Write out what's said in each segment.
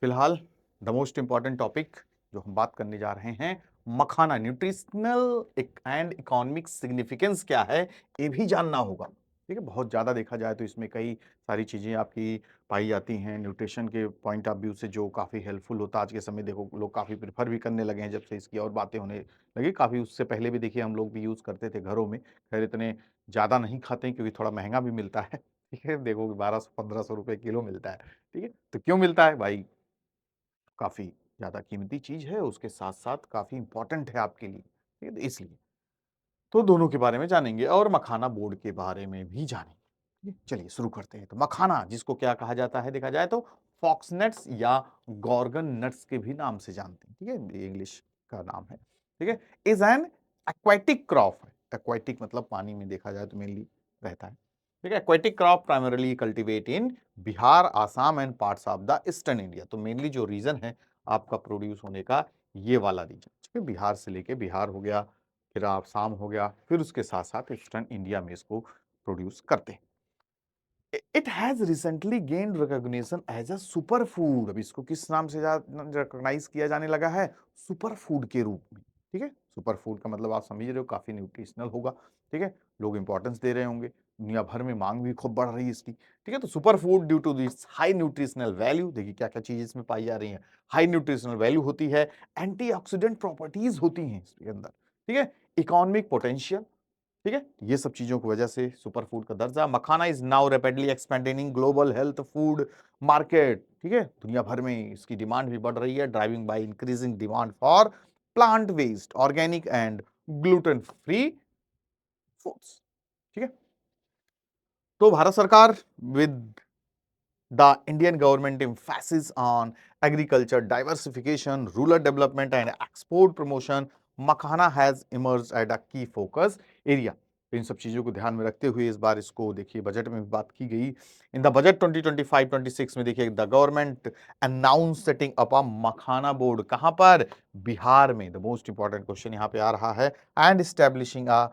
फिलहाल the most important topic जो हम बात करने जा रहे हैं, मखाना न्यूट्रिशनल एंड इकोनॉमिक सिग्निफिकेंस क्या है, ये भी जानना होगा। ठीक है, बहुत ज़्यादा देखा जाए तो इसमें कई सारी चीज़ें आपकी पाई जाती हैं न्यूट्रिशन के पॉइंट ऑफ व्यू से, जो काफ़ी हेल्पफुल होता है। आज के समय देखो लोग काफ़ी प्रेफर भी करने लगे हैं जब से इसकी और बातें होने लगी। काफ़ी उससे पहले भी देखिए हम लोग भी यूज़ करते थे घरों में, खैर इतने ज़्यादा नहीं खाते हैं क्योंकि थोड़ा महंगा भी मिलता है। ठीक है, देखो 1200-1500 रुपए किलो मिलता है। ठीक है, तो क्यों मिलता है भाई? काफ़ी ज़्यादा कीमती चीज़ है, उसके साथ-साथ काफ़ी इम्पोर्टेंट है आपके लिए, ठीक है? तो इसलिए। तो दोनों के बारे में जानेंगे और मखाना बोर्ड के बारे में भी जानेंगे। ठीक है? चलिए शुरू करते हैं। तो मखाना जिसको क्या कहा जाता है देखा जाए तो फॉक्सनट्स या गॉर्गन नट्स के भी नाम से जानते हैं, ठीक है? ये इंग्लिश का नाम है, ठीक है? इज़ एन एक्वाटिक क्रॉप है। एक्वाटिक मतलब पानी में देखा जाए तो मेनली रहता है, ठीक है? Aquatic crop primarily cultivate in Bihar, Assam and parts of the eastern India. तो मेनली जो रीजन है आपका प्रोड्यूस होने का ये वाला रीजन, ठीक है? बिहार से लेके बिहार हो गया, फिर आसाम हो गया, फिर उसके साथ-साथ ईस्टर्न इंडिया में इसको प्रोड्यूस करते हैं। It has recently gained recognition as a super food. अब इसको किस नाम से रिकॉग्नाइज़ किया जाने लगा है? सुपर फूड के रूप में, ठीक है? सुपर फूड का मतलब आप समझ रहे हो काफ़ी न्यूट्रिशनल होगा, ठीक है? लोग इम्पोर्टेंस दे रहे होंगे, दुनिया भर में माँग भी खूब बढ़ रही है इसकी, ठीक है? तो super food due to this high nutritional value, देखिए क्या-क्या चीज़ इसमें पाई जा रही हैं। हाई न्यूट्रिशनल वैल्यू होती है, एंटीऑक्सीडेंट प्रॉपर्टीज़ होती हैं इसके अंदर, ठीक है? इकोनॉमिक पोटेंशियल, ठीक है, ये सब चीजों की वजह से सुपर फूड का दर्जा। Makhana is now rapidly expanding in global health food market, ठीक है, दुनिया भर में इसकी डिमांड भी बढ़ रही है, driving by increasing demand for plant based organic and gluten free foods, ठीक है। तो भारत सरकार with the Indian government emphasis on agriculture diversification, rural development and export promotion, makhana has emerged as a key focus area। इन सब चीजों को ध्यान में रखते हुए इस बार इसको देखिए बजट में भी बात की गई। इन द बजट 2025-26 में देखिए the government announce setting up a makhana board, कहां पर? बिहार में। द मोस्ट इंपॉर्टेंट क्वेश्चन यहां पे आ रहा है। And establishing a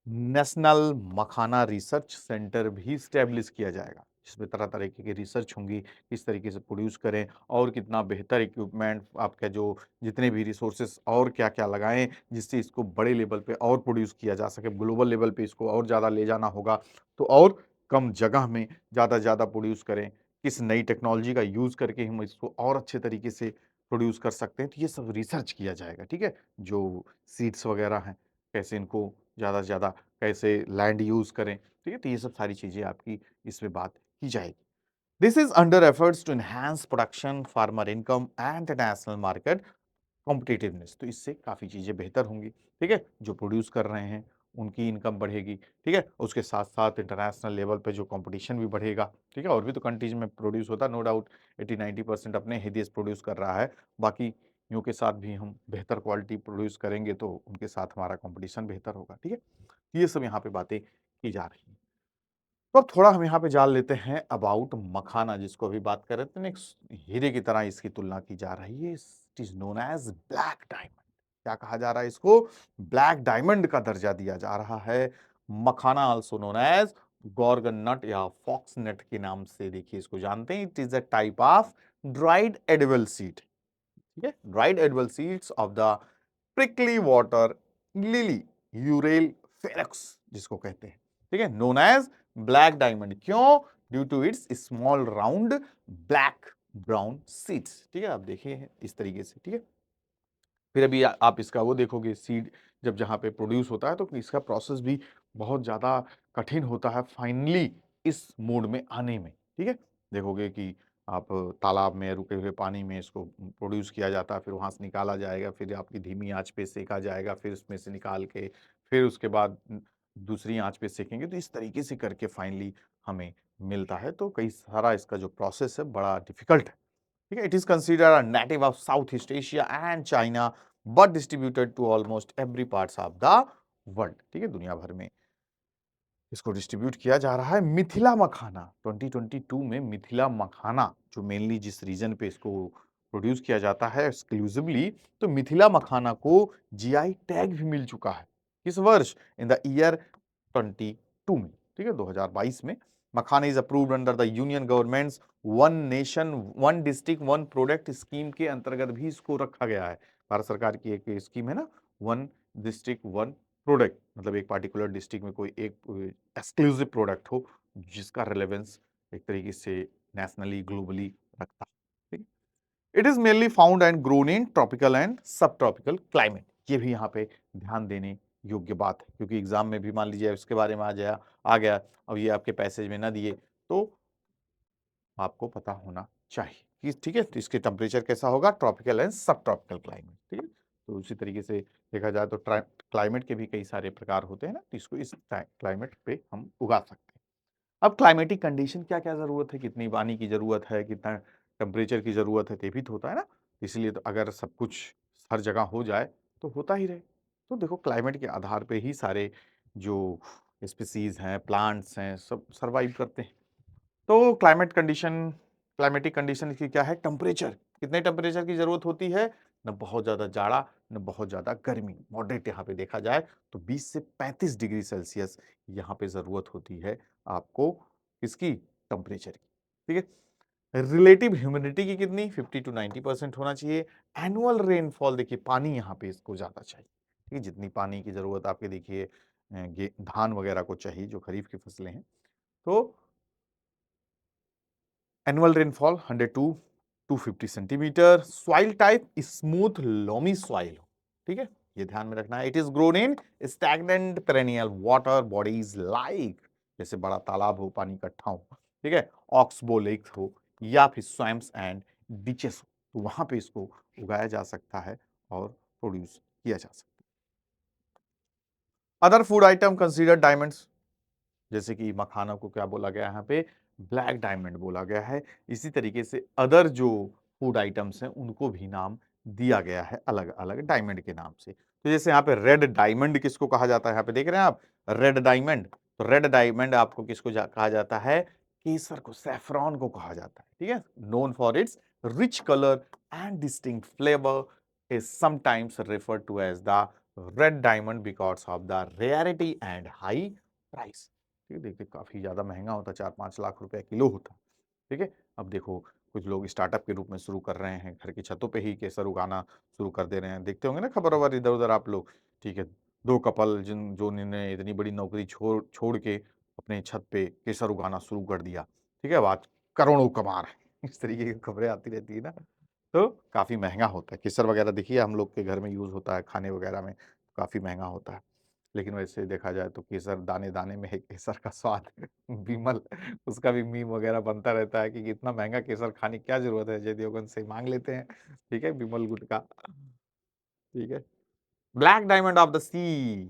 national makhana research centre भी स्टैब्लिश किया जाएगा, जिसमें तरह तरीके की रिसर्च होंगी, किस तरीके से प्रोड्यूस करें और कितना बेहतर इक्विपमेंट आपका जो जितने भी रिसोर्सेस और क्या-क्या लगाएं जिससे इसको बड़े लेवल पे और प्रोड्यूस किया जा सके। ग्लोबल लेवल पे इसको और ज़्यादा ले जाना होगा तो और कम जगह में ज़्यादा से ज़्यादा प्रोड्यूस करें। किस नई टेक्नोलॉजी का यूज़ करके हम इसको और अच्छे तरीके से प्रोड्यूस कर सकते हैं, तो ये सब रिसर्च किया जाएगा, ठीक है? जो सीड्स वगैरह हैं, कैसे इनको ज़्यादा से ज़्यादा कैसे लैंड यूज़ करें, ठीक है? तो ये सब सारी चीज़ें आपकी इसमें बात की जाएगी। This is under efforts to enhance production, farmer income and international market competitiveness. तो इससे काफ़ी चीज़ें बेहतर होंगी, ठीक है? जो प्रोड्यूस कर रहे हैं, उनकी इनकम बढ़ेगी, ठीक है? उसके साथ-साथ इंटरनेशनल लेवल पे जो कॉम्पिटिशन भी बढ़ेगा, ठीक है? और भी तो कंट्रीज़ में प्रोड्यूस होता है, नो डाउट 80-90% अपने ही देश प्रोड्यूस कर रहा है। बाकियों के साथ भी हम बेहतर क्वालिटी प्रोड्यूस करेंगे तो उनके साथ हमारा कॉम्पिटिशन बेहतर होगा, ठीक है? ये सब यहाँ पे बातें की जा रही हैं। तो अब थोड़ा हम यहाँ पे जान लेते हैं अबाउट मखाना, जिसको अभी बात कर रहे थे ना, एक हीरे की तरह इसकी तुलना की जा रही है। It is known as black diamond. क्या कहा जा रहा है इसको? ब्लैक डायमंड का दर्जा दिया जा रहा है। मखाना आल्सो नोन एज गॉर्गन नट या फॉक्स नट के नाम से देखिए इसको जानते हैं। It is a type of dried edible seed, ठीक है, dried edible seeds of the prickly water lily Euryale ferox जिसको कहते हैं, ठीक है, नोन एज ब्लैक डायमंड। क्यों? Due to its small round black brown seeds, ठीक है, आप देखिए इस तरीके से, ठीक है। फिर अभी आप इसका वो देखोगे सीड जब जहाँ पे प्रोड्यूस होता है तो इसका प्रोसेस भी बहुत ज़्यादा कठिन होता है फाइनली इस मोड में आने में, ठीक है। देखोगे कि आप तालाब में रुके हुए पानी में इसको प्रोड्यूस किया जाता है, फिर वहाँ से निकाला जाएगा, फिर आपकी धीमी आँच पे सेका जाएगा, फिर उसमें से निकाल के फिर उसके बाद दूसरी आँच पे सेकेंगे, तो इस तरीके से करके फाइनली हमें मिलता है। तो कई सारा इसका जो प्रोसेस है बड़ा डिफ़िकल्ट है। ठीक है, it is considered a native of South East Asia and China but distributed to almost every parts of the world, ठीक है, दुनिया भर में इसको डिस्ट्रीब्यूट किया जा रहा है। मिथिला मखाना 2022 में मिथिला मखाना जो मेनली जिस रीजन पे इसको प्रोड्यूस किया जाता है एक्सक्लूसिवली, तो मिथिला मखाना को जीआई टैग भी मिल चुका है। किस वर्ष? इन द ईयर 22 में, ठीक है, 2022 में makhana is approved under the union government's one nation one district one product scheme के अंतर्गत भी इसको रखा गया है। भारत सरकार की एक स्कीम है ना, वन डिस्ट्रिक्ट वन प्रोडक्ट, मतलब एक पार्टिकुलर डिस्ट्रिक्ट में कोई एक एक्सक्लूसिव प्रोडक्ट हो जिसका रिलेवेंस एक तरीके से नेशनली ग्लोबली रखता है। ठीक है, it is mainly found and grown in tropical and सब ट्रॉपिकल क्लाइमेट। ये भी यहाँ पे ध्यान देने योग्य बात है, क्योंकि एग्जाम में भी मान लीजिए इसके बारे में आ गया, अब ये आपके पैसेज में ना दिए तो आपको पता होना चाहिए कि ठीक है, तो इसके टेम्परेचर कैसा होगा, ट्रॉपिकल एंड सब ट्रॉपिकल क्लाइमेट। ठीक है, तो उसी तरीके से देखा जाए तो क्लाइमेट के भी कई सारे प्रकार होते हैं ना, तो इसको इस क्लाइमेट पे हम उगा सकते हैं। अब क्लाइमेटिक कंडीशन क्या क्या जरूरत है, कितनी पानी की जरूरत है, कितना टेम्परेचर की जरूरत है, ये भी तो होता है ना। इसलिए तो अगर सब कुछ हर जगह हो जाए तो होता ही रहे। तो देखो क्लाइमेट के आधार पे ही सारे जो स्पीसीज हैं, प्लांट्स हैं, सब सरवाइव करते हैं। तो क्लाइमेटिक कंडीशन की क्या है, टेम्परेचर, कितने टेम्परेचर की जरूरत होती है, न बहुत ज्यादा जाड़ा न बहुत ज्यादा गर्मी, मॉडरेट यहाँ पे देखा जाए तो 20 से 35 डिग्री सेल्सियस यहाँ पे जरूरत होती है आपको किसकी, टेम्परेचर की। ठीक है, रिलेटिव ह्यूमिडिटी की कितनी, 50 to 90% होना चाहिए। एनुअल रेनफॉल देखिए, पानी यहाँ पे इसको ज्यादा चाहिए। ठीक है, जितनी पानी की जरूरत आपके देखिए धान वगैरह को चाहिए जो खरीफ की फसलें हैं, तो annual rainfall 100 to 250 centimetre. Soil type smooth loamy soil, ठीक है, ये ध्यान में रखना है। It is grown in stagnant perennial water bodies like, जैसे बड़ा तालाब हो, पानी इकट्ठा हो, ठीक है, ऑक्सबो लेक हो या फिर स्वैम्प्स एंड बीचेस हो, तो वहां पे इसको उगाया जा सकता है और प्रोड्यूस किया जा सकता है। Other food item consider diamonds, जैसे कि मखाना को क्या बोला गया है यहाँ पे, ब्लैक डायमंड बोला गया है। इसी तरीके से अदर जो फूड आइटम्स हैं उनको भी नाम दिया गया है अलग अलग डायमंड के नाम से। तो जैसे यहाँ पे रेड डायमंड किसको कहा जाता है, यहाँ पे देख रहे हैं आप रेड डायमंड, तो रेड डायमंड आपको किसको कहा जाता है, केसर को, सैफरॉन को कहा जाता है। ठीक है, known for its rich colour and distinct flavour, is sometimes referred to as the red diamond because of the rarity and high price. ठीक है, देखिए काफी ज्यादा महंगा होता है, 4-5 लाख रुपए किलो होता है। ठीक है, अब देखो कुछ लोग स्टार्टअप के रूप में शुरू कर रहे हैं, घर की छतों पे ही केसर उगाना शुरू कर दे रहे हैं, देखते होंगे ना खबर वबर इधर उधर आप लोग। ठीक है, दो कपल जिन्होंने इतनी बड़ी नौकरी छोड़ छोड़ के अपने छत पे केसर उगाना शुरू कर दिया। ठीक है, अब आज करोड़ों कमा रहे हैं। इस तरीके की खबरें आती रहती है ना, तो काफी महंगा होता है केसर वगैरह। देखिए हम लोग के घर में यूज होता है खाने वगैरह में, काफी महंगा होता है। लेकिन वैसे देखा जाए तो केसर दाने दाने में है केसर का स्वाद। विमल, उसका भी मीम वगैरह बनता रहता है कि इतना महंगा केसर खाने की क्या जरूरत है, अजय देवगन से मांग लेते हैं। ठीक है, विमल गुटका। ठीक है, black diamond of the sea,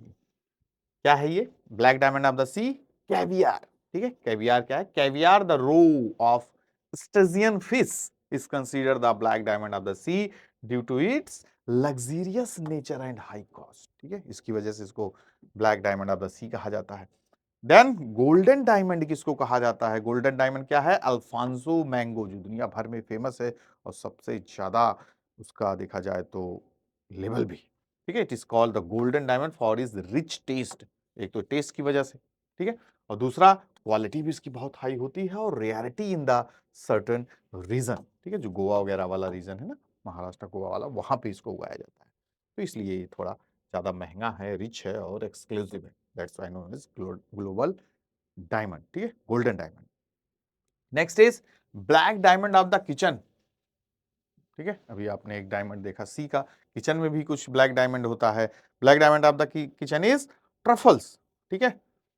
क्या है ये, black diamond of the sea, caviar. ठीक है, कैवियर क्या है, caviar the roe of sturgeon fish is consider the black diamond of the sea due to its luxurious nature and high cost. ठीक है, इसकी वजह से इसको black diamond of the sea कहा जाता है। देन गोल्डन डायमंड किसको कहा जाता है, गोल्डन डायमंड क्या है, अल्फांसो मैंगो, जो दुनिया भर में फेमस है और सबसे ज्यादा उसका देखा जाए तो लेवल भी। ठीक है, it is called the golden diamond for is rich taste, एक तो टेस्ट की वजह से, ठीक है, और दूसरा क्वालिटी भी इसकी बहुत हाई होती है और rarity in the certain region. ठीक है, जो गोवा वगैरह वाला रीजन है ना, महाराष्ट्र गोवा वाला, वहां पे इसको उगाया जाता है, तो इसलिए ये थोड़ा ज्यादा महंगा है, रिच है और एक्सक्लूसिव है। That's why known as global diamond. ठीक है, golden diamond. Next is black diamond of the kitchen. ठीक है, अभी आपने एक डायमंड देखा सी का, किचन में भी कुछ ब्लैक डायमंड होता है। Black diamond of the kitchen is truffles. ठीक है,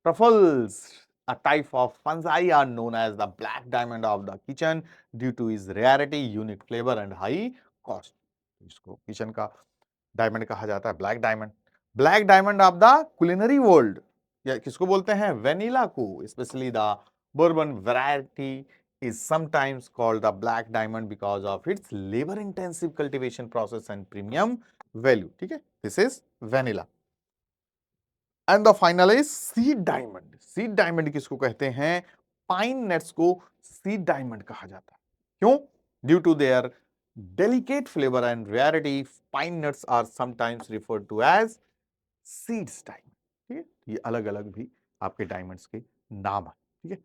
truffles a type of fungi are known as the black diamond of the kitchen due to its rarity, unique flavor and high cost। इसको kitchen का diamond कहा जाता है, black diamond. Black diamond of the culinary world, या किसको बोलते हैं, vanilla को, स्पेशली द बourbon variety is sometimes called the black diamond because of its labor intensive cultivation process and premium value। ठीक है, this is vanilla। And the final is seed diamond. Seed diamond किसको कहते हैं, pine nuts को seed diamond कहा जाता है। क्यों, due to their delicate flavour and rarity, pine nuts are sometimes referred to as seeds diamond. ठीक है, ये अलग अलग भी आपके डायमंड्स के नाम है। ठीक है,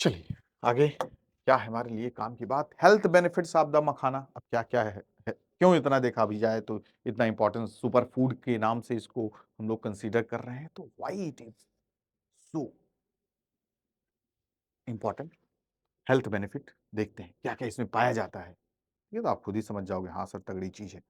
चलिए, आगे क्या है हमारे लिए काम की बात? हेल्थ बेनिफिट्स ऑफ द मखाना। अब क्या-क्या है? क्यों इतना देखा भी जाए तो इतना इम्पोर्टेंस सुपर फूड के नाम से इसको हम लोग कंसीडर कर रहे हैं, तो why it is so important? Health benefit देखते हैं, क्या-क्या इसमें पाया जाता है? ये तो आप खुद ही समझ जाओगे, हाँ सर तगड़ी चीज़ है।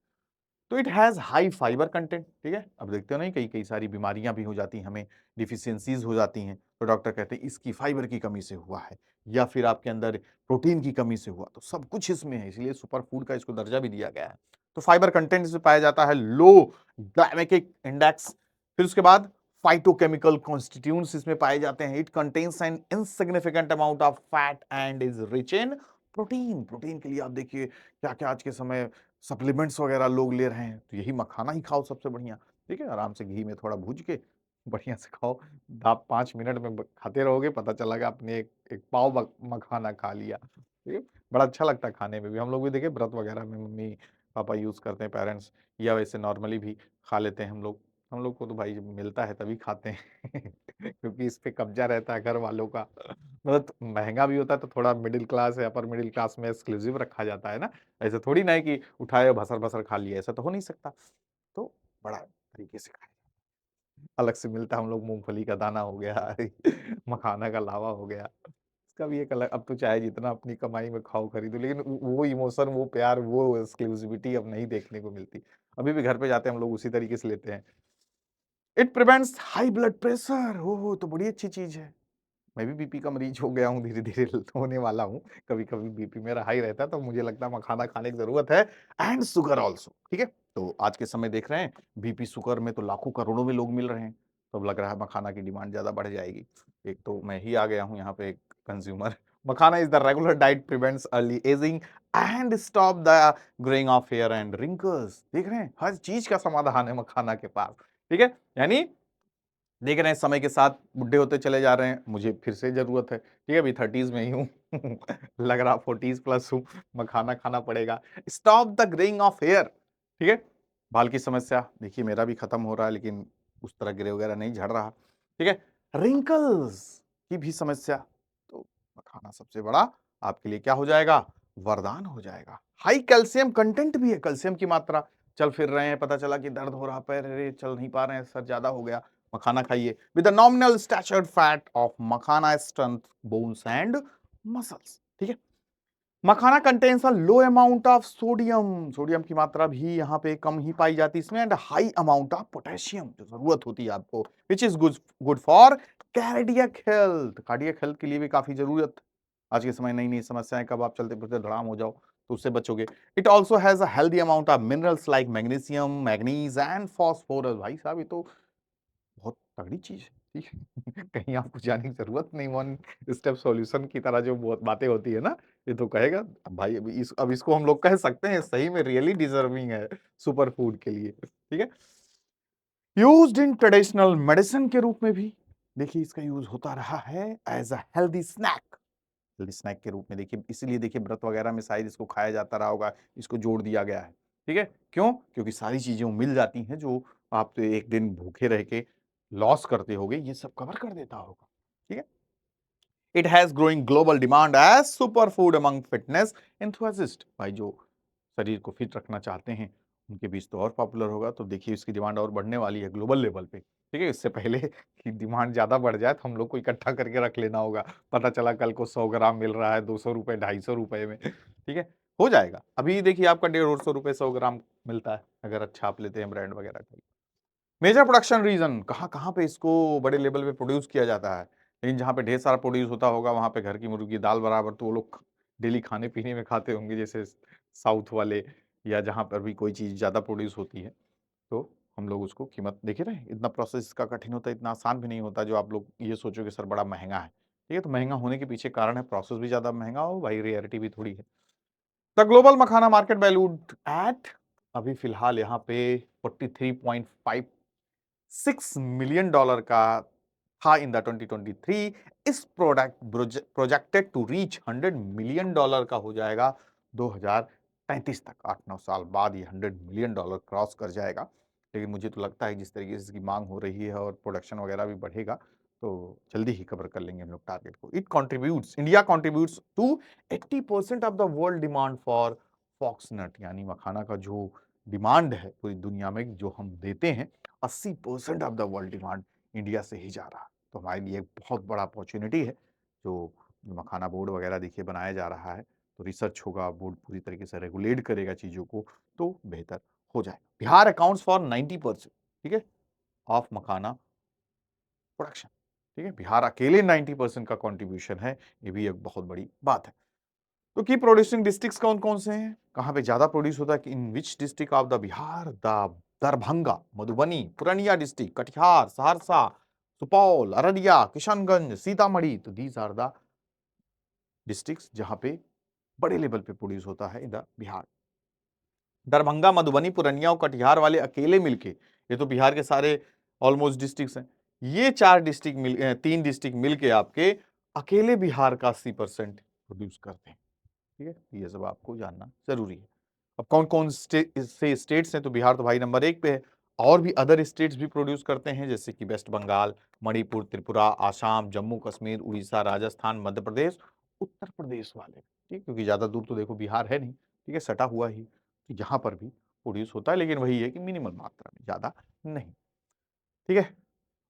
तो it has high fibre content, ठीक है? अब देखते हो नहीं कई-कई सारी बीमारियाँ भी हो जाती हैं हमें, डिफिशियंसीज़ हो जाती हैं, तो डॉक्टर कहते हैं इसकी फाइबर की कमी से हुआ है या फिर आपके अंदर प्रोटीन की कमी से हुआ, तो सब कुछ इसमें है, इसलिए सुपर फूड का इसको दर्जा भी दिया गया है। तो फाइबर कंटेंट इसमें पाया जाता है, लो ग्लाइमेकिक इंडेक्स, फिर उसके बाद फाइटोकेमिकल कॉन्स्टिट्यूएंट्स इसमें पाए जाते हैं। It contains an insignificant amount of fat and is rich in protein. Protein के लिए आप देखिए क्या-क्या आज के समय सप्लीमेंट्स वगैरह लोग ले रहे हैं, तो यही मखाना ही खाओ सबसे बढ़िया, ठीक है? आराम से घी में थोड़ा भून के बढ़िया से खाओ। आप 5 मिनट में ब खाते रहोगे, पता चलेगा आपने एक एक पाव मखाना खा लिया, ठीक है? बड़ा अच्छा लगता है खाने में भी। हम लोग भी देखिए व्रत वगैरह में मम्मी-पापा यूज़ करते हैं, पेरेंट्स, या वैसे नॉर्मली भी खा लेते हैं हम लोग। हम लोग को तो भाई जब मिलता है तभी खाते हैं क्योंकि इस पे कब्ज़ा रहता है घर वालों का। मतलब महँगा भी होता है तो थोड़ा मिडल क्लास या अपर मिडल क्लास में एक्सक्लूसिव रखा जाता है ना। ऐसा थोड़ी ना है कि उठाए और भसर-भसर खा लिया, ऐसा तो हो नहीं सकता। तो बड़ा तरीके से खाया, अलग से मिलता है हम लोग मूँगफली का दाना हो गया, मखाना का लावा हो गया। इसका भी एक अलग, अब तो चाहे जितना अपनी कमाई में खाओ खरीदो, लेकिन वो इमोशन, वो प्यार, वो एक्सक्लूसिविटी अब नहीं देखने को मिलती। अभी भी घर पे जाते हैं हम लोग उसी तरीके से लेते हैं। It prevents high blood pressure, ओहो! तो बड़ी अच्छी चीज़ है। मैं भी बीपी का मरीज हो गया हूँ, धीरे-धीरे होने वाला हूँ। कभी-कभी बीपी मेरा हाई रहता है, तो मुझे लगता है मखाना खाने की ज़रूरत है, एंड शुगर ऑल्सो, ठीक है? तो आज के समय देख रहे हैं, बीपी, शुगर में तो लाखों, करोड़ों में लोग मिल रहे हैं। तो अब लग रहा है मखाना की डिमांड ज़्यादा बढ़ जाएगी। एक तो मैं ही आ गया हूँ यहाँ पे एक consumer. Makhana is the regular diet prevents early ageing and stop the growing of hair and wrinkles. देख रहे हैं? हर चीज़ का समाधान है मखाना के पास, ठीक है? यानी देख रहे हैं समय के साथ बुड्ढे होते चले जा रहे हैं, मुझे फिर से ज़रूरत है, ठीक है? अभी 30s में ही हूँ, लग रहा 40s प्लस हूँ, मखाना खाना पड़ेगा। Stop the greying of hair, ठीक है? बाल की समस्या देखिए मेरा भी खत्म हो रहा है, लेकिन उस तरह ग्रे वगैरह नहीं झड़ रहा, ठीक है? रिंकल्स की भी समस्या, तो मखाना सबसे बड़ा आपके लिए क्या हो जाएगा? वरदान हो जाएगा। हाई कैल्शियम कंटेंट भी है, कैल्शियम की मात्रा, चल फिर रहे हैं, पता चला कि दर्द हो रहा, पैर अरे चल नहीं पा रहे हैं, सर ज़्यादा हो गया, मखाना खाइए। With the nominal saturated fat of makhana strength bones and muscles, ठीक है? Makhana contains a low amount of sodium, sodium की मात्रा भी यहाँ पे कम ही पाई जाती है इसमें, and high amount of potassium, जो जरूरत होती है आपको, which is good good for cardiac health. Cardiac health के लिए भी काफी जरूरत, आज के समय नई नई समस्याएं, कब आप चलते फिरते धड़ाम हो जाओ तो उससे बचोगे। It also has a healthy amount of minerals like magnesium, manganese and phosphorus. भाई साहब ये तो बहुत तगड़ी चीज़ है, ठीक है? कहीं आपको जाने की ज़रूरत नहीं, वन स्टेप सॉल्यूशन की तरह जो बहुत बातें होती है ना, ये तो कहेगा भाई अब इसको हम लोग कह सकते हैं सही में रियली डिज़र्विंग है सुपर फूड के लिए, ठीक है? यूज्ड इन ट्रेडिशनल मेडिसिन के रूप में भी देखिए इसका यूज़ होता रहा है as a healthy snack. Healthy snack के रूप में देखिए, इसीलिए देखिए व्रत वगैरह में शायद इसको खाया जाता रहा होगा, इसको जोड़ दिया गया है, ठीक है? क्यों? क्योंकि सारी चीज़ें वो मिल जाती हैं जो आप तो एक दिन भूखे रह के लॉस करते होगे, ये सब कवर कर देता होगा, ठीक है? It has growing global demand as super food among fitness enthusiast. भाई जो शरीर को फिट रखना चाहते हैं, उनके बीच तो और पॉपुलर होगा, तो देखिए इसकी डिमांड और बढ़ने वाली है ग्लोबल लेवल पे, ठीक है? इससे पहले कि डिमांड ज़्यादा बढ़ जाए, तो हम लोग को इकट्ठा करके रख लेना होगा। पता चला कल को 100 ग्राम मिल रहा है ₹200 ₹250 में, ठीक है? हो जाएगा। अभी देखिए आपका ₹150 100 ग्राम मिलता है, अगर अच्छा आप लेते हैं ब्रांड वगैरह का। मेजर प्रोडक्शन रीजन कहाँ-कहाँ पे इसको बड़े लेवल पे प्रोड्यूस किया जाता है। लेकिन जहाँ पे ढेर सारा प्रोड्यूस होता होगा, वहाँ पे घर की मुर्गी दाल बराबर, तो वो लोग डेली खाने-पीने में खाते होंगे, जैसे साउथ वाले, या जहाँ पर भी कोई चीज़ ज़्यादा प्रोड्यूस होती है, तो हम लोग उसको कीमत देखे रहे हैं। इतना प्रोसेस इसका कठिन होता है, इतना आसान भी नहीं होता जो आप लोग ये सोचोगे सर बड़ा महँगा है। ठीक है, तो महँगा होने के पीछे कारण है प्रोसेस भी ज़्यादा महँगा और भाई रेयरिटी भी थोड़ी है। The global makhana market valued at, अभी फिलहाल यहाँ पे 43.56 मिलियन डॉलर का था इन द 2023। इस product projected to reach 100 million dollar का हो जाएगा 2035 तक। 8-9 साल बाद ये 100 मिलियन डॉलर क्रॉस कर जाएगा। लेकिन मुझे तो लगता है जिस तरीके से इसकी मांग हो रही है और प्रोडक्शन वगैरह भी बढ़ेगा, तो जल्दी ही कवर कर लेंगे हम लोग टारगेट को। India contributes to 80% of the world demand for foxnut, यानी मखाना का जो डिमांड है पूरी दुनिया में जो हम देते हैं, 80% of the world demand India से ही जा रहा है। तो हमारे लिए एक बहुत बड़ा अपॉर्चुनिटी है। जो मखाना बोर्ड वगैरह देखिए बनाया जा रहा है, तो रिसर्च होगा, बोर्ड पूरी तरीके से रेगुलेट करेगा चीजों को, तो बेहतर हो जाए। बिहार अकाउंट्स फॉर 90%, ठीक है, ऑफ मखाना प्रोडक्शन। ठीक है, बिहार अकेले 90% का कंट्रीब्यूशन है, ये भी एक बहुत बड़ी बात है। तो की प्रोड्यूसिंग डिस्ट्रिक्ट्स कौन कौन से हैं, कहां पे ज्यादा प्रोड्यूस होता है, कि in which district of the Bihar, the Darbhanga, Madhubani, Purnia district, Katihar, Saharsa, Supaul, Araria, Kishanganj, Sitamarhi, तो दीज आर द डिस्ट्रिक्ट्स जहां पे बड़े लेवल पे प्रोड्यूस होता है इन द बिहार। दरभंगा, मधुबनी, पूर्णिया और कटिहार वाले अकेले मिलके, ये तो बिहार के सारे ऑलमोस्ट डिस्ट्रिक्ट्स हैं, ये तीन डिस्ट्रिक्ट मिलके आपके अकेले बिहार का 80% प्रोड्यूस करते हैं। ठीक है, ये सब आपको जानना जरूरी है। अब कौन कौन से स्टेट्स हैं, तो बिहार तो भाई नंबर 1 पे है, और भी अदर स्टेट्स भी प्रोड्यूस करते हैं, जैसे कि वेस्ट बंगाल, मणिपुर, त्रिपुरा, आसाम, जम्मू कश्मीर, उड़ीसा, राजस्थान, मध्य प्रदेश, उत्तर प्रदेश वाले। ठीक, क्योंकि ज्यादा दूर तो देखो बिहार है नहीं, ठीक है, सटा हुआ ही, तो यहाँ पर भी प्रोड्यूस होता है, लेकिन वही है कि मिनिमल मात्रा में, ज्यादा नहीं। ठीक है,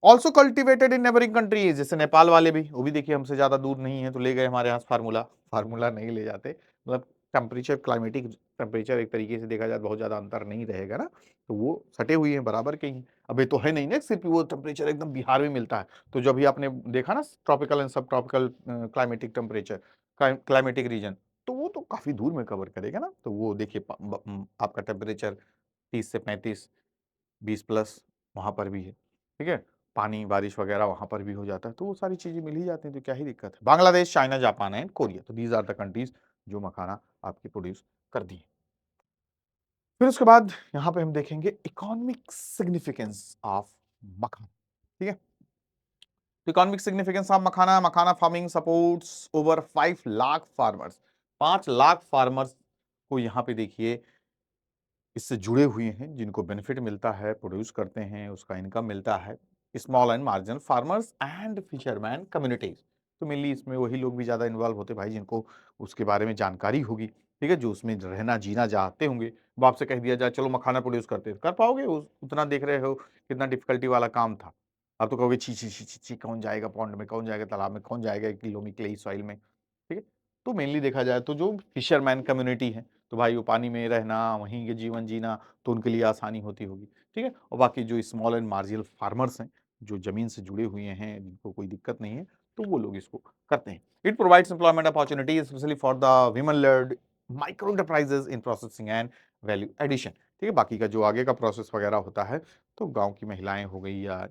also cultivated in neighbouring countries, जैसे नेपाल वाले भी, वो भी देखिए हमसे ज्यादा दूर नहीं है, तो ले गए हमारे यहाँ फार्मूला, फार्मूला नहीं ले जाते, मतलब टेम्परेचर, क्लाइमेटिक टेम्परेचर एक तरीके से देखा जाए बहुत ज्यादा अंतर नहीं रहेगा ना, तो वो सटे हुए हैं, बराबर के ही। अब ये तो है नहीं ना सिर्फ वो टेम्परेचर एकदम बिहार में मिलता है, तो जब भी आपने देखा ना ट्रॉपिकल एंड सब tropical climatic temperature, climatic reason, तो वो तो काफी दूर में कवर करेगा ना, तो वो देखिए आपका टेम्परेचर 30 से 35, 20+ वहां पर भी है। ठीक है, पानी बारिश वगैरह वहां पर भी हो जाता है, तो वो सारी चीजें मिल ही जाती हैं, तो क्या ही दिक्कत है। Bangladesh, China, Japan and Korea, तो दीज आर द कंट्रीज जो मखाना आपकी प्रोड्यूस कर दी है। फिर उसके बाद यहाँ पे हम देखेंगे इकोनॉमिक सिग्निफिकेंस ऑफ मखाना। ठीक है, economic significance of makhana, makhana farming supports over 5 lakh farmers, 5 lakh farmers को यहाँ पे देखिए इससे जुड़े हुए हैं, जिनको बेनिफिट मिलता है, प्रोड्यूस करते हैं, उसका इनकम मिलता है। Small and marginal farmers and fisherman communities, तो मेनली इसमें वही लोग भी ज्यादा इन्वॉल्व होते हैं भाई, जिनको उसके बारे में जानकारी होगी। ठीक है, जो उसमें रहना जीना चाहते होंगे। अब आपसे कह दिया जाए चलो मखाना प्रोड्यूस करते हैं, कर पाओगे? उतना देख रहे हो कितना डिफिकल्टी वाला काम था। आप तो कहोगे छी छी छी छी छी, कौन जाएगा पॉन्ड में, कौन जाएगा तालाब में, कौन जाएगा 1 किलो में क्लेई सॉइल में। ठीक है, तो मेनली देखा जाए तो जो फिशरमैन कम्युनिटी है, तो भाई वो पानी में रहना, वहीं के जीवन जीना, तो उनके लिए आसानी होती होगी। ठीक है, और बाकी जो स्मॉल एंड मार्जिनल फार्मर्स हैं, जो जमीन से जुड़े हुए हैं, जिनको कोई दिक्कत नहीं है, तो वो लोग इसको करते हैं। It provides employment opportunities specially for the women led micro enterprises in processing and value addition. ठीक है, बाकी का जो आगे का प्रोसेस वगैरह होता है, तो गांव की महिलाएं हो गई या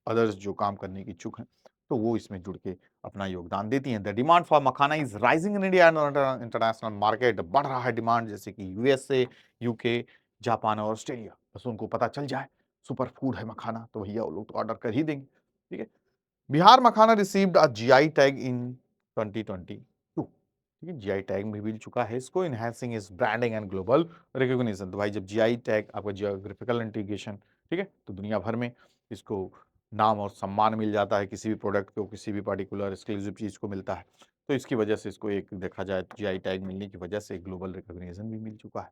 अदर्स जो काम करने की इच्छुक हैं, तो वो इसमें जुड़ के अपना योगदान देती हैं। The demand for makhana is rising in India and international market, बढ़ रहा है डिमांड, जैसे कि यूएसए, यूके, जापान और ऑस्ट्रेलिया। बस उनको पता चल जाए सुपर फूड है मखाना, तो भैया वो लोग तो ऑर्डर कर ही देंगे। ठीक है, Bihar makhana received a GI tag in 2022। ठीक है, जीआई टैग भी मिल चुका है इसको, enhancing is branding and global recognition. तो भाई जब जीआई टैग आपका जियोग्राफिकल इंडिकेशन, ठीक है, तो दुनिया भर में इसको नाम और सम्मान मिल जाता है, किसी भी प्रोडक्ट को, किसी भी पर्टिकुलर एक्सक्लूसिव चीज को मिलता है, तो इसकी वजह से इसको एक देखा जाए जीआई टैग मिलने की वजह से ग्लोबल रिकॉग्निशन भी मिल चुका है।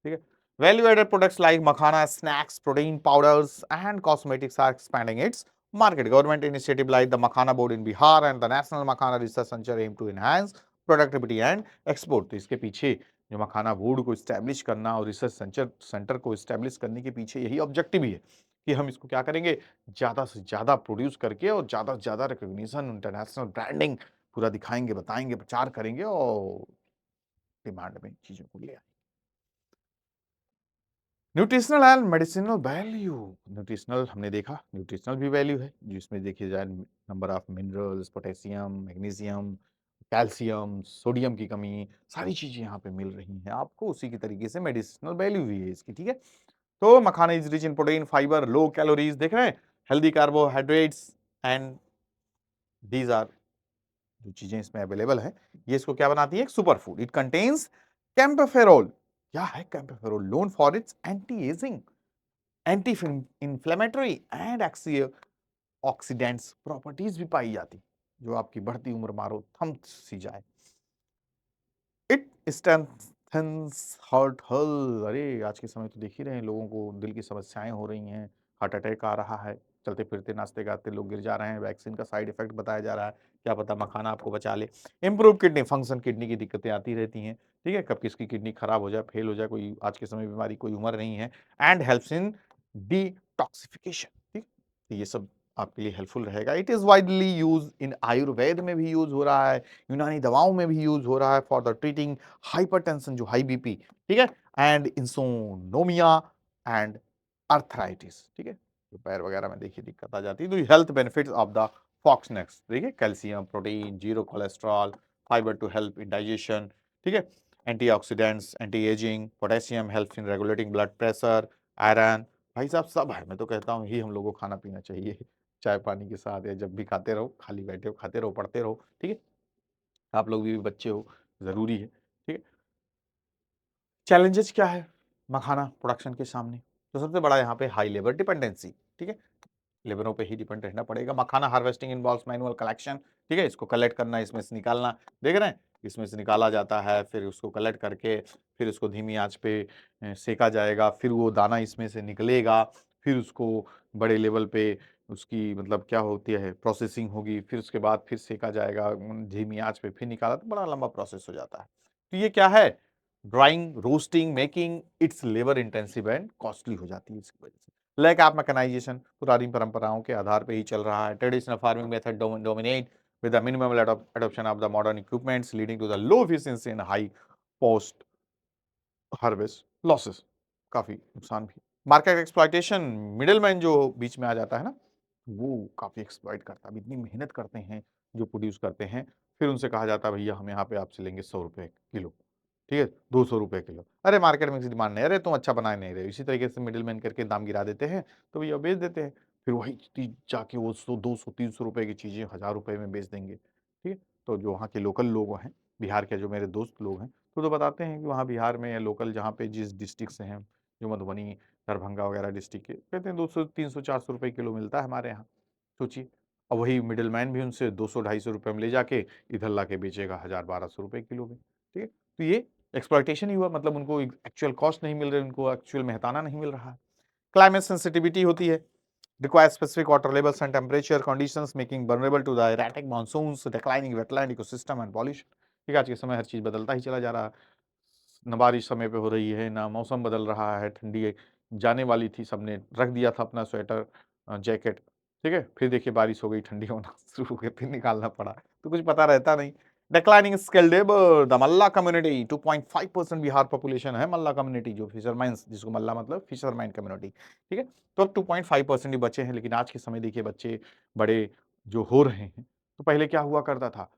ठीक है, value added products like makhana snacks, protein powders and cosmetics are expanding its market. Government initiative like the Makhana Board in Bihar and the National Makhana Research Center aim to enhance productivity and export. तो इसके पीछे जो मखाना board को establish करना और research centre को establish करने के पीछे यही ऑब्जेक्टिव ही है, कि हम इसको क्या करेंगे, ज्यादा से ज्यादा प्रोड्यूस करके और ज्यादा से ज्यादा रिकॉग्निशन, इंटरनेशनल ब्रांडिंग पूरा दिखाएंगे, बताएंगे, प्रचार करेंगे और डिमांड में चीजों को ले आएंगे। Nutritional and medicinal value, nutritional हमने देखा, न्यूट्रिशनल भी वैल्यू है, जिसमें देखिए जाए number of minerals, potassium, magnesium, calcium, sodium की कमी, सारी चीजें यहाँ पे मिल रही हैं आपको। उसी की तरीके से मेडिसिनल वैल्यू भी है इसकी। ठीक है, तो makhana is rich in protein, fibre, low calories, देख रहे हैं, healthy carbohydrates and these are जो चीजें इसमें अवेलेबल है, ये इसको क्या बनाती है, एक super food. It contains kaempferol, क्या है kaempferol, known for its anti ageing, anti inflammatory and oxidants properties भी पाई जाती, जो आपकी बढ़ती उम्र मारो थम सी जाए। It strengthens heart health. अरे आज के समय तो देख ही रहे हैं, लोगों को दिल की समस्याएं हो रही हैं, हार्ट अटैक आ रहा है, चलते फिरते नाचते गाते लोग गिर जा रहे हैं, वैक्सीन का साइड इफेक्ट बताया जा रहा है, क्या पता मखाना आपको बचा ले। इम्प्रूव किडनी फंक्शन, किडनी की दिक्कतें आती रहती हैं, ठीक है, कब किसकी किडनी खराब हो जाए, फेल हो जाए, कोई आज के समय बीमारी कोई उम्र नहीं है। एंड हेल्प्स इन डिटॉक्सिफिकेशन, ठीक, तो ये सब आपके लिए हेल्पफुल रहेगा। It is widely use in Ayurveda में भी यूज हो रहा है, यूनानी दवाओं में भी यूज हो रहा है फॉर द ट्रीटिंग हाइपरटेंशन, जो हाई बीपी, ठीक है, एंड इंसोनोमिया एंड अर्थराइटिस, ठीक है, जो पैर वगैरह में देखिए दिक्कत आ जाती है। तो health benefits of the fox nuts, देखिए calcium, protein, zero cholesterol, fibre to help in digestion, ठीक है, antioxidants, anti ageing, potassium helps in regulating blood pressure, iron, भाई साहब सब है। मैं तो कहता हूँ ही हम लोगों को खाना पीना चाहिए, चाय पानी के साथ, या जब भी खाते रहो, खाली बैठे हो खाते रहो, पढ़ते रहो, ठीक है, आप लोग भी बच्चे हो, जरूरी है, ठीक है। चैलेंजेस क्या है मखाना प्रोडक्शन के सामने? तो सबसे बड़ा यहाँ पे हाई लेबर डिपेंडेंसी, ठीक है, लेबरों पे ही डिपेंड रहना पड़ेगा। मखाना हार्वेस्टिंग इन्वॉल्व्स मैनुअल कलेक्शन, ठीक है, इसको कलेक्ट करना, इसमें से निकालना, देख रहे हैं, इसमें से निकाला जाता है, फिर उसको कलेक्ट करके फिर उसको धीमी आंच पे सेका जाएगा, फिर वो दाना इसमें से निकलेगा, फिर उसको बड़े लेवल पे उसकी मतलब क्या होती है प्रोसेसिंग होगी, फिर उसके बाद फिर सेका जाएगा धीमी आंच पे, फिर निकाला, तो बड़ा लंबा प्रोसेस हो जाता है। तो ये क्या है, drawing, roasting, making, it's labour intensive and costly हो जाती है इसकी वजह से। लैक ऑफ मैकेनाइजेशन, पुरानी परंपराओं के आधार पे ही चल रहा है। Traditional farming method dominate with the minimal adoption of the modern equipments, leading to the low efficiency and high post harvest losses, काफी नुकसान भी। मार्केट एक्सप्लॉइटेशन, मिडिलमैन जो बीच में आ जाता है ना, वो काफी एक्सप्लॉइट करता है। इतनी मेहनत करते हैं जो प्रोड्यूस करते हैं, फिर उनसे कहा जाता है भैया हम यहाँ पे आपसे लेंगे 100 रुपए किलो, ठीक है, 200 रुपए किलो, अरे मार्केट में इसकी डिमांड नहीं, अरे तुम अच्छा बना नहीं रहे, इसी तरीके से मिडिल मैन करके दाम गिरा देते हैं, तो भैया बेच देते हैं। फिर वही चीज जाके वो 100, 200, 300 रुपए की चीजें 1000 रुपए में बेच देंगे, ठीक है। तो जो वहाँ के लोकल लोग हैं, बिहार के जो मेरे दोस्त लोग हैं, तो बताते हैं कि वहाँ बिहार में या लोकल जहाँ पे जिस डिस्ट्रिक्ट से हैं, जो मधुबनी, दरभंगा वगैरह डिस्ट्रिक्ट के, कहते हैं 200, 300, 400 रुपए किलो मिलता है हमारे यहाँ। सोचिए, और वही मिडिल मैन भी उनसे 200, 250 रुपए में ले जाके इधर ला के बेचेगा 1000, 1200 रुपए किलो में, ठीक है। तो ये एक्सप्लॉइटेशन ही हुआ, मतलब उनको एक्चुअल कॉस्ट नहीं मिल रही, उनको एक्चुअल मेहताना नहीं मिल रहा है। क्लाइमेट सेंसिटिविटी होती है, requires specific water levels and temperature conditions, making vulnerable to the erratic monsoons, declining wetland ecosystem and pollution। ठीक है, आज के समय हर चीज बदलता ही चला जा रहा है, न बारिश समय पे हो रही है, ना मौसम बदल रहा है, ठंडी जाने वाली थी, सबने रख दिया था अपना स्वेटर, जैकेट, ठीक है, फिर देखिए बारिश हो गई, ठंडी होना शुरू हो गई, फिर निकालना पड़ा, तो कुछ पता रहता नहीं। Declining skilled labour, the Malla community, 2.5% Bihar population है मल्ला कम्युनिटी, जो फिशरमैन, जिसको मल्ला मतलब फिशरमैन कम्युनिटी, ठीक है, तो अब 2.5% ही बचे हैं। लेकिन आज के समय देखिए बच्चे बड़े जो हो रहे हैं, तो पहले क्या हुआ करता था,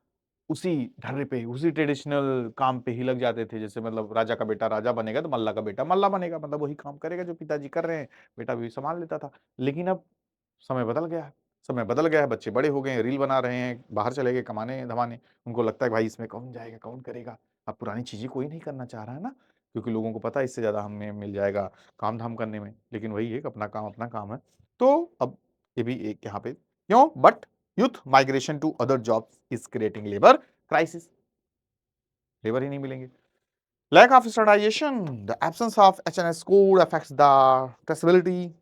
उसी ढर्रे पे, उसी ट्रेडिशनल काम पे ही लग जाते थे। जैसे मतलब राजा का बेटा राजा बनेगा तो मल्ला का बेटा मल्ला बनेगा, मतलब वही काम करेगा जो पिताजी कर रहे हैं, बेटा भी संभाल लेता था। लेकिन अब समय बदल गया है, समय बदल गया है, बच्चे बड़े हो गए हैं, रील बना रहे हैं, बाहर चले गए कमाने धमाने, उनको लगता है भाई इसमें कौन जाएगा, कौन करेगा। अब पुरानी चीजें कोई नहीं करना चाह रहा है ना, क्योंकि लोगों को पता है इससे ज्यादा हमें मिल जाएगा काम धाम करने में। लेकिन वही है कि अपना काम है। तो अब ये भी एक यहाँ पे क्यों, but youth migration to other jobs is creating labor crisis, labour ही नहीं मिलेंगे। Lack of standardization, the absence of HNS code affects the traceability,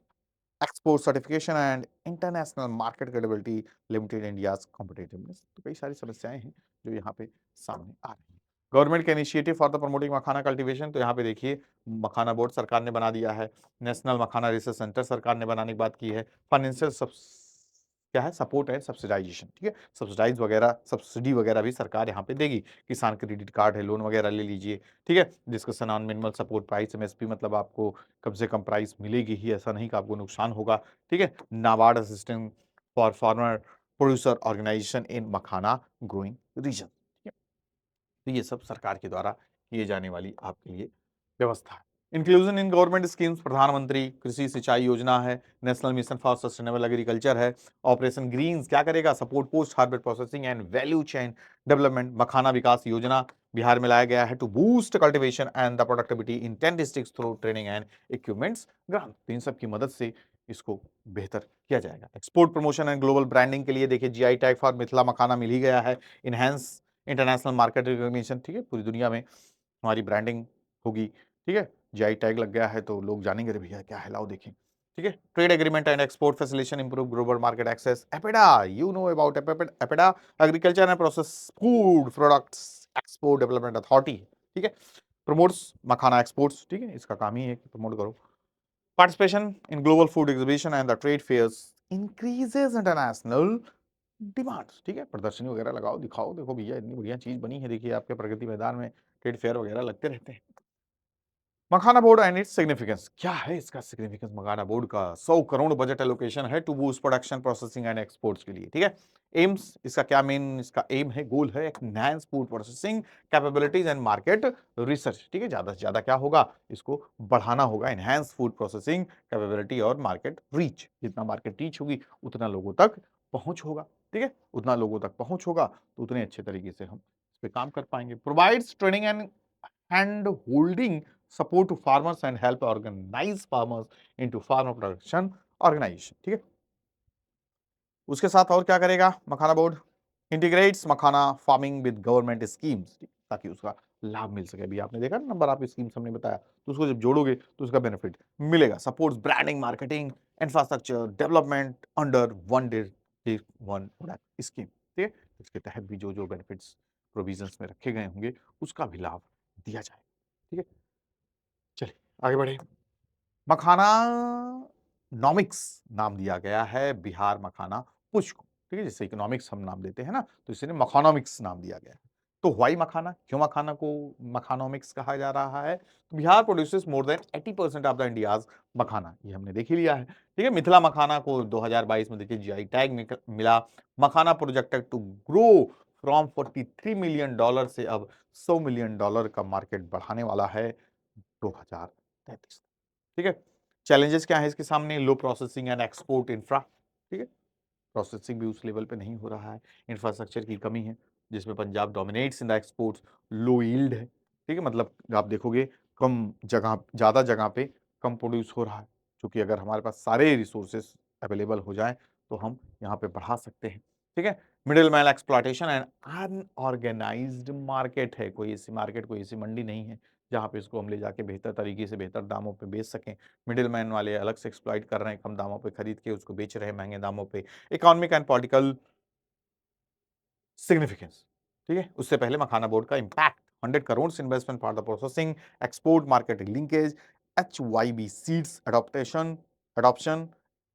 export certification and international market credibility, limited India's competitiveness। तो कई सारी समस्याएं हैं जो यहाँ पे सामने आ रही हैं। गवर्नमेंट के initiative for the promoting makhana cultivation, तो यहाँ पे देखिए मखाना बोर्ड सरकार ने बना दिया है, नेशनल मखाना रिसर्च सेंटर सरकार ने बनाने की बात की है, फाइनेंशियल क्या है सपोर्ट है, सब्सिडाइजेशन, ठीक है, सब्सिडाइज वगैरह, सब्सिडी वगैरह भी सरकार यहाँ पे देगी। किसान क्रेडिट कार्ड है, लोन वगैरह ले लीजिए, ठीक है। Discussion on minimal support price, MSP, मतलब आपको कम से कम प्राइस मिलेगी ही, ऐसा नहीं कि आपको नुकसान होगा, ठीक है। NABARD assistant for farmer producer organisation in makhana growing region, ठीक है। तो ये सब सरकार के द्वारा किए जाने वाली आपके लिए व्यवस्था है। इंक्लूजन इन गवर्नमेंट स्कीम्स, प्रधानमंत्री कृषि सिंचाई योजना है, national mission for sustainable agriculture है, ऑपरेशन ग्रीन्स क्या करेगा, support post harvest processing and value chain development, makhana विकास योजना बिहार में लाया गया है to boost cultivation and the productivity in 10 districts through training and equipments grant. इन सब की मदद से इसको बेहतर किया जाएगा। Export promotion and global branding के लिए देखिए GI tag for Mithila makhana मिल ही गया है। इनहैंस इंटरनेशनल मार्केट रिकॉग्निशन, ठीक है, पूरी दुनिया में हमारी ब्रांडिंग होगी, ठीक है। जीआई टैग लग गया है तो लोग जानेंगे अरे भैया क्या है, लाओ देखें, ठीक है। Trade agreement and export facilitation improve global market access. APEDA, you know about APEDA, agriculture and process food products export development authority, ठीक है। प्रमोट्स मखाना एक्सपोर्ट्स, ठीक है, इसका काम ही है प्रमोट करो। Participation in global food exhibition and the trade fairs increases international demands, ठीक है। प्रदर्शनी वगैरह लगाओ, दिखाओ, देखो भैया इतनी बढ़िया चीज बनी है, देखिए आपके प्रगति मैदान में ट्रेड फेयर वगैरह लगते रहते हैं। Makhana board and its significance, क्या है इसका सिग्निफिकेंस? मखाना बोर्ड का 100 करोड़ बजट एलोकेशन है to boost production processing and exports के लिए, ठीक है। एम्स, इसका क्या मेन इसका एम है, गोल है, enhance food processing capabilities and market research, ठीक है। ज्यादा से ज्यादा क्या होगा, इसको बढ़ाना होगा, एनहांस फूड प्रोसेसिंग कैपेबिलिटी और मार्केट रीच। जितना मार्केट रीच होगी उतना लोगों तक पहुंच होगा, ठीक है, उतना लोगों तक पहुंच होगा तो उतने अच्छे तरीके से हम इस पे काम कर पाएंगे। Provides training and holding support to farmers and help organize farmers into farmer production organization, ठीक है। उसके साथ और क्या करेगा makhana board? Integrates makhana farming with government schemes, ताकि उसका लाभ मिल सके। अभी आपने देखा ना नंबर, आप स्कीम हमने बताया, तो उसको जब जोड़ोगे तो उसका बेनिफिट मिलेगा। Supports branding, marketing, infrastructure development under one day one product scheme, ठीक है। इसके तहत भी जो जो बेनिफिट्स प्रोविजंस में रखे गए होंगे उसका भी लाभ दिया जाए, ठीक है। चलिए आगे बढ़े। मखाना नॉमिक्स नाम दिया गया है बिहार मखाना पुष्प को, ठीक है। जैसे इकोनॉमिक्स हम नाम देते हैं ना, तो इसलिए मखानोमिक्स नाम दिया गया है। तो व्हाई मखाना, क्यों मखाना को मखानोमिक्स कहा जा रहा है? तो Bihar produces more than 80% of the India's makhana, ये हमने देख ही लिया है, ठीक है। मिथिला मखाना को 2022 में देखिए जीआई टैग मिला। Makhana projected to grow from $43 million से अब $100 मिलियन का मार्केट बढ़ाने वाला है 2033, ठीक है। चैलेंजेस क्या है इसके सामने? लो प्रोसेसिंग एंड एक्सपोर्ट इंफ्रा, ठीक है, प्रोसेसिंग भी उस लेवल पे नहीं हो रहा है, इंफ्रास्ट्रक्चर की कमी है जिसमें Punjab dominates in the exports, low yield है, ठीक है, मतलब आप देखोगे कम जगह, ज्यादा जगह पे कम प्रोड्यूस हो रहा है। क्योंकि अगर हमारे पास सारे रिसोर्सेस अवेलेबल हो जाए तो हम यहाँ पे बढ़ा सकते हैं, ठीक है। Middle man exploitation and unorganised market है, कोई ऐसी मार्केट, कोई ऐसी मंडी नहीं है जहाँ पे इसको हम ले जाके बेहतर तरीके से बेहतर दामों पे बेच सकें। मिडिल मैन वाले अलग से एक्सप्लॉइट कर रहे हैं, कम दामों पे खरीद के उसको बेच रहे हैं महंगे दामों पे। इकोनॉमिक एंड पॉलिटिकल सिग्निफिकेंस, ठीक है। उससे पहले मखाना बोर्ड का impact, 100 crore investment for the processing, export marketing linkage, HYB seeds adoption,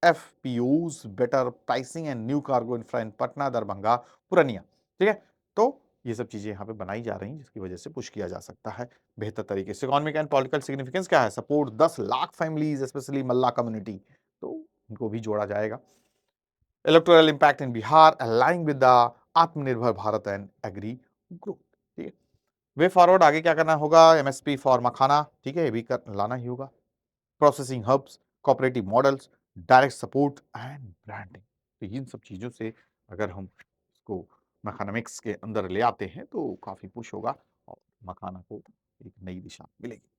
FPOs better pricing and new cargo infra in Patna, Darbhanga, Purnia, ठीक है। तो ये सब चीजें यहाँ पे बनाई जा रही हैं जिसकी वजह से पुश किया जा सकता है बेहतर तरीके से। इकोनॉमिक एंड पॉलिटिकल सिग्निफिकेंस क्या है? Support 10 lakh families specially Malla community, तो उनको भी जोड़ा जाएगा। Electoral impact in Bihar aligning with the Atmanirbhar Bharat and agree group, ठीक है। वे फॉरवर्ड आगे क्या करना होगा? एमएसपी फॉर मखाना, ठीक है, ये भी लाना ही होगा। Processing hubs, cooperative models, direct support and branding, तो इन सब चीजों से अगर हम इसको मखानोमिक्स के अंदर ले आते हैं तो काफी पुश होगा और मखाना को एक नई दिशा मिलेगी।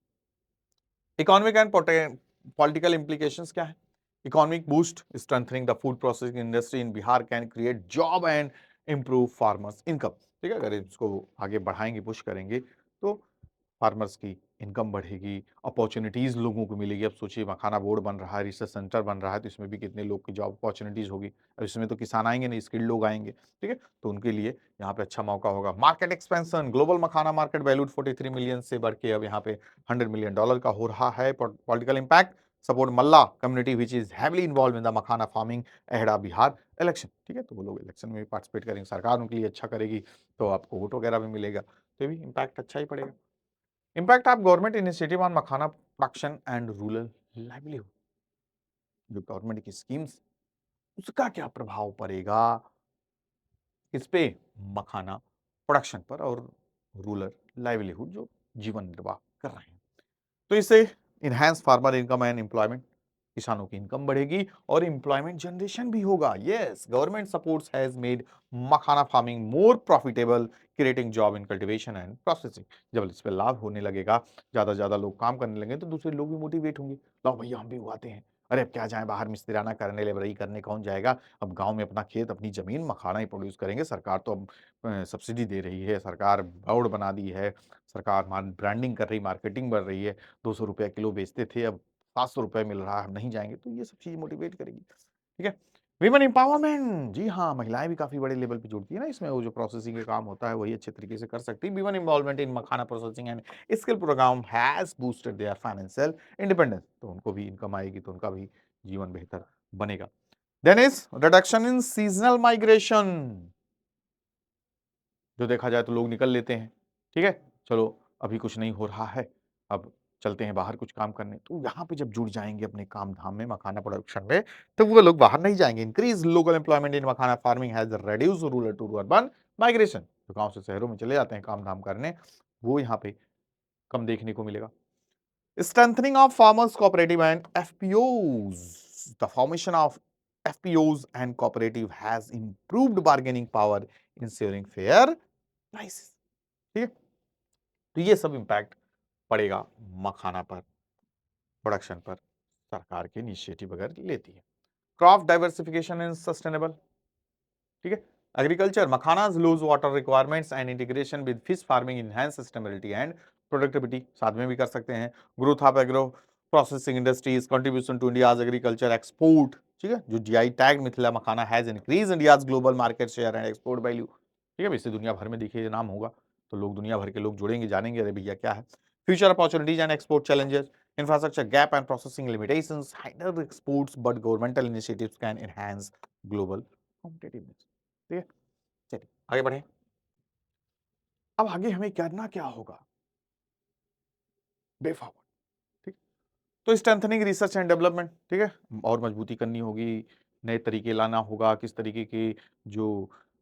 इकोनॉमिक एंड पॉलिटिकल implications क्या है? Economic boost, strengthening the food processing industry in Bihar can create job and improve farmers income, ठीक है। अगर इसको आगे बढ़ाएंगे, पुश करेंगे तो फार्मर्स की इनकम बढ़ेगी, अपॉर्चुनिटीज लोगों को मिलेगी। अब सोचिए मखाना बोर्ड बन रहा है, रिसर्च सेंटर बन रहा है, तो इसमें भी कितने लोग की जॉब अपॉर्चुनिटीज होगी। अब इसमें तो किसान आएंगे नहीं, स्किल्ड लोग आएंगे, ठीक है, तो उनके लिए यहाँ पे अच्छा मौका होगा। मार्केट एक्सपेंशन, ग्लोबल मखाना मार्केट वैल्यूड 43 मिलियन से बढ़ के अब यहाँ पे $100 मिलियन का हो रहा है। Political impact, support Malla community which is heavily involve in the makhana farming ahead of Bihar election, ठीक है, तो वो लोग इलेक्शन में भी पार्टिसिपेट करेंगे, सरकार उनके लिए अच्छा करेगी तो आपको वोट वगैरह भी मिलेगा, तो ये भी इम्पैक्ट अच्छा ही पड़ेगा। Impact of government initiative on makhana production and rural livelihood, जो गवर्नमेंट की स्कीम्स उसका क्या प्रभाव पड़ेगा इस पे मखाना प्रोडक्शन पर और रूरल लाइवलीहुड जो जीवन निर्वाह कर रहे हैं। तो इससे enhance farmer income and employment, किसानों की इनकम बढ़ेगी और एम्प्लॉयमेंट जनरेशन भी होगा। Yes, government supports has made makhana farming more profitable, creating job in cultivation and processing. जब इस पे लाभ होने लगेगा, ज्यादा लोग काम करने लगेंगे तो दूसरे लोग भी मोटिवेट होंगे, लाओ भैया हम भी उगाते हैं, अरे अब क्या जाएँ बाहर मिस्त्रियाना करने, लेबरई करने कौन जाएगा? अब गाँव में अपना खेत, अपनी ज़मीन, मखाना ही प्रोड्यूस करेंगे। सरकार तो अब सब्सिडी दे रही है, सरकार बोर्ड बना दी है, सरकार ब्रांडिंग कर रही, मार्केटिंग बढ़ रही है। ₹200 किलो बेचते थे, अब ₹700 मिल रहा है, हम नहीं जाएँगे। तो ये सब चीज़ें मोटिवेट करेगी, ठीक है? विमेन एम्पावरमेंट, जी हाँ, महिलाएँ भी काफ़ी बड़े लेवल पे जुड़ती है ना इसमें, वो जो प्रोसेसिंग का काम होता है, वही अच्छे तरीके से कर सकती है। Women involvement in makhana processing and skill programme has boosted their financial independence, तो उनको भी इनकम आएगी, तो उनका भी जीवन बेहतर बनेगा। Then is reduction in seasonal migration, जो देखा जाए तो लोग निकल लेते हैं, ठीक है? चलो अभी कुछ नहीं हो रहा है, अब चलते हैं बाहर कुछ काम करने। तो यहाँ पे जब जुड़ जाएँगे अपने काम-धाम में, मखाना प्रोडक्शन में, तो वो लोग बाहर नहीं जाएँगे। Increase local employment in makhana farming has reduced rural to urban migration, जो गाँव से शहरों में चले जाते हैं काम-धाम करने, वो यहाँ पे कम देखने को मिलेगा। Strengthening of farmers cooperative and FPOs. The formation of FPOs and cooperative has improved bargaining power, ensuring fair prices. ठीक है, तो ये सब इम्पैक्ट पड़ेगा मखाना पर, प्रोडक्शन पर, सरकार के इनिशिएटिव अगर लेती है। क्रॉप डाइवर्सिफिकेशन एंड सस्टेनेबल, ठीक है, agriculture makhanas loose water requirements and integration with fish farming enhance sustainability and productivity, साथ में भी कर सकते हैं। Growth of agro processing industries contribution to India's agriculture export, ठीक है, जो GI tag Mithila makhana has increase India's global market share and export value, ठीक है, इससे दुनिया भर में देखिए नाम होगा, तो लोग दुनिया भर के लोग जुड़ेंगे, जानेंगे अरे भैया क्या है। Future opportunities and export challenges, infrastructure gap and processing limitations hinder exports, but governmental initiatives can enhance global competitiveness. ठीक है, चलिए आगे बढ़े। अब आगे हमें करना क्या होगा? वे फॉरवर्ड, ठीक, तो स्ट्रेंथनिंग रिसर्च एंड डेवलपमेंट, ठीक है, और मजबूती करनी होगी, नए तरीके लाना होगा, किस तरीके के जो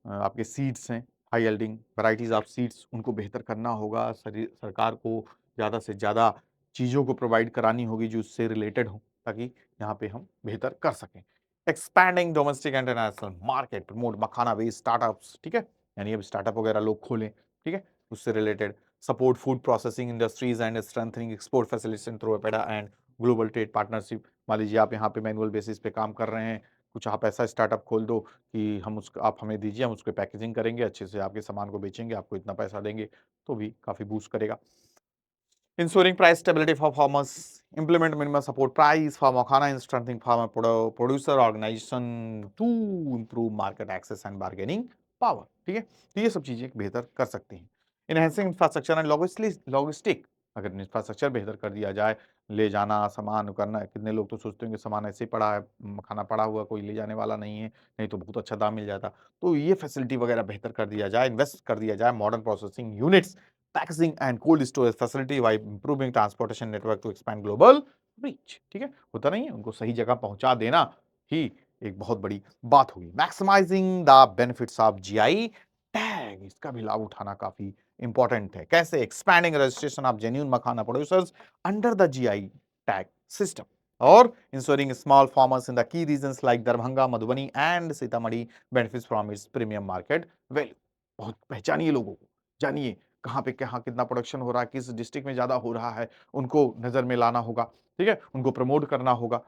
आपके सीड्स हैं, high yielding varieties of seeds, उनको बेहतर करना होगा। सरकार को ज़्यादा से ज़्यादा चीज़ों को प्रोवाइड करानी होगी जो उससे रिलेटेड हो, ताकि यहाँ पे हम बेहतर कर सकें। Expanding domestic international market, promote makhana based startups, ठीक है, यानी अब स्टार्टअप वगैरह लोग खोलें, ठीक है, उससे related. Support food processing industries and strengthening export facilitation through APEDA and global trade partnership. मान लीजिए आप यहाँ पे मैनुअल बेसिस पे काम कर रहे हैं, कुछ आप ऐसा स्टार्टअप खोल दो कि हम उसका आप हमें दीजिए, हम उसको पैकेजिंग करेंगे, अच्छे से आपके सामान को बेचेंगे, आपको इतना पैसा देंगे, तो भी काफ़ी बूस्ट करेगा। Ensuring price stability for farmers, implement minimum support price for Makhana and strengthening farmer producer organization to improve market access and bargaining power, ठीक है, तो ये सब चीजें बेहतर कर सकती हैं। Enhancing infrastructure and logistic, अगर इंफ्रास्ट्रक्चर बेहतर कर दिया जाए, ले जाना सामान करना, कितने लोग तो सोचते होंगे सामान ऐसे ही पड़ा है, मखाना पड़ा हुआ, कोई ले जाने वाला नहीं है, नहीं तो बहुत अच्छा दाम मिल जाता, तो ये फैसिलिटी वगैरह बेहतर कर दिया जाए, इन्वेस्ट कर दिया जाए modern processing units, packaging and cold storage facility while improving transportation network to expand global reach, ठीक है, होता नहीं है, उनको सही जगह पहुंचा देना ही एक बहुत बड़ी बात होगी। Maximising the benefits of GI tag, इसका भी लाभ उठाना काफी इंपॉर्टेंट है। कैसे? Expanding registration of genuine makhana producers under the GI tag system, और ensuring small farmers in the key regions like Darbhanga, Madhubani and Sitamarhi benefits from its premium market value. बहुत पहचानिए लोगों को, जानिए कहाँ पे कहाँ कितना प्रोडक्शन हो रहा है, किस डिस्ट्रिक्ट में ज़्यादा हो रहा है, उनको नज़र में लाना होगा, ठीक है? उनको प्रमोट करना होगा,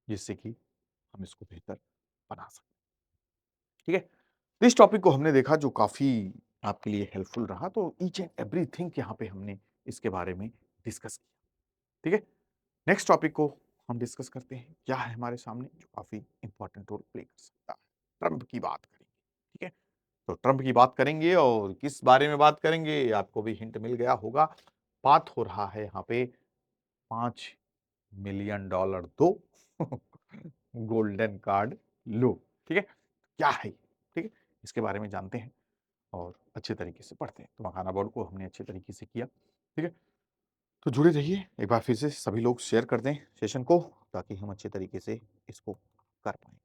जिससे कि हम इसको बेहतर बना सकें, ठीक है? तो इस टॉपिक को हमने देखा जो काफ़ी आपके लिए हेल्पफुल रहा, तो ईच एंड एवरीथिंग यहाँ पे हमने इसके बारे में डिस्कस किया, ठीक है? नेक्स्ट टॉपिक को हम डिस्कस करते हैं, क्या है हमारे सामने जो काफ़ी इंपॉर्टेंट रोल प्ले कर सकता है। ट्रम्प की बात करेंगे, ठीक है? तो ट्रम्प की बात करेंगे और किस बारे में बात करेंगे, आपको भी हिंट मिल गया होगा। बात हो रहा है यहाँ पे $5 मिलियन दो गोल्डन कार्ड लो, ठीक है? क्या है ये? ठीक है? इसके बारे में जानते हैं और अच्छे तरीके से पढ़ते हैं। तो मखाना बोर्ड को हमने अच्छे तरीके से किया, ठीक है? तो जुड़े रहिए, एक बार फिर से सभी लोग शेयर कर दें सेशन को, ताकि हम अच्छे तरीके से इसको कर पाएँ।